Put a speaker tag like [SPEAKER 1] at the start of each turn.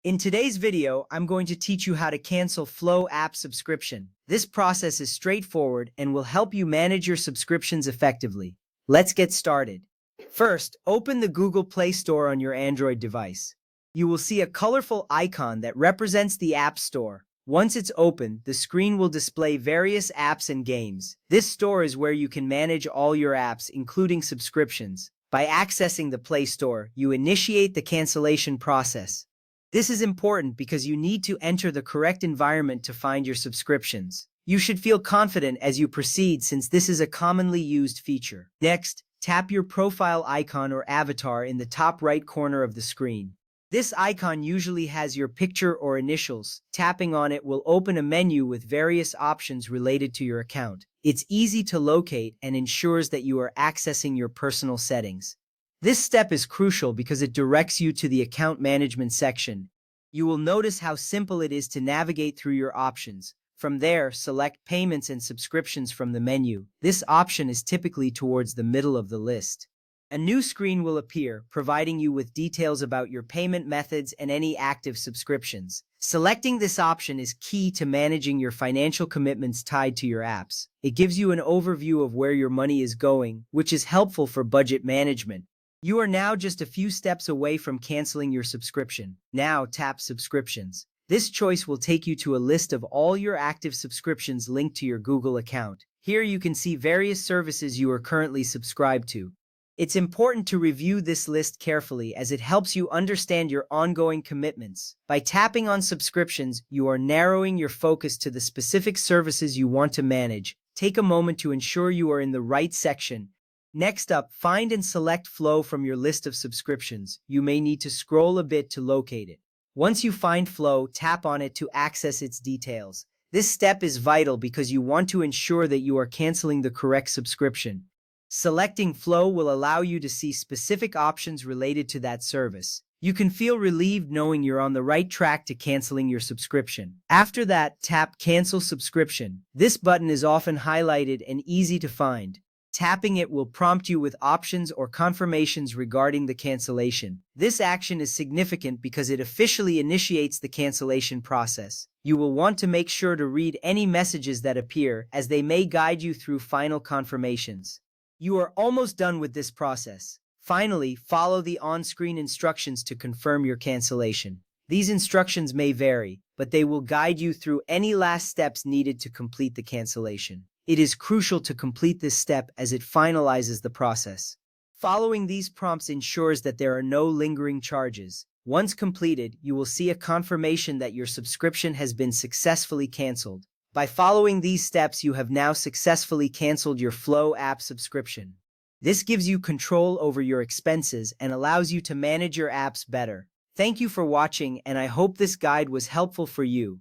[SPEAKER 1] In today's video, I'm going to teach you how to cancel Flo App Subscription. This process is straightforward and will help you manage your subscriptions effectively. Let's get started. First, open the Google Play Store on your Android device. You will see a colorful icon that represents the App Store. Once it's open, the screen will display various apps and games. This store is where you can manage all your apps, including subscriptions. By accessing the Play Store, you initiate the cancellation process. This is important because you need to enter the correct environment to find your subscriptions. You should feel confident as you proceed since this is a commonly used feature. Next, tap your profile icon or avatar in the top right corner of the screen. This icon usually has your picture or initials. Tapping on it will open a menu with various options related to your account. It's easy to locate and ensures that you are accessing your personal settings. This step is crucial because it directs you to the account management section. You will notice how simple it is to navigate through your options. From there, select Payments and Subscriptions from the menu. This option is typically towards the middle of the list. A new screen will appear, providing you with details about your payment methods and any active subscriptions. Selecting this option is key to managing your financial commitments tied to your apps. It gives you an overview of where your money is going, which is helpful for budget management. You are now just a few steps away from canceling your subscription. Now tap Subscriptions. This choice will take you to a list of all your active subscriptions linked to your Google account. Here you can see various services you are currently subscribed to. It's important to review this list carefully as it helps you understand your ongoing commitments. By tapping on subscriptions, you are narrowing your focus to the specific services you want to manage. Take a moment to ensure you are in the right section. Next up, find and select Flo from your list of subscriptions. You may need to scroll a bit to locate it. Once you find Flo, tap on it to access its details. This step is vital because you want to ensure that you are canceling the correct subscription. Selecting Flo will allow you to see specific options related to that service. You can feel relieved knowing you're on the right track to canceling your subscription. After that, tap Cancel Subscription. This button is often highlighted and easy to find. Tapping it will prompt you with options or confirmations regarding the cancellation. This action is significant because it officially initiates the cancellation process. You will want to make sure to read any messages that appear, as they may guide you through final confirmations. You are almost done with this process. Finally, follow the on-screen instructions to confirm your cancellation. These instructions may vary, but they will guide you through any last steps needed to complete the cancellation. It is crucial to complete this step as it finalizes the process. Following these prompts ensures that there are no lingering charges. Once completed, you will see a confirmation that your subscription has been successfully canceled. By following these steps, you have now successfully canceled your Flo app subscription. This gives you control over your expenses and allows you to manage your apps better. Thank you for watching, and I hope this guide was helpful for you.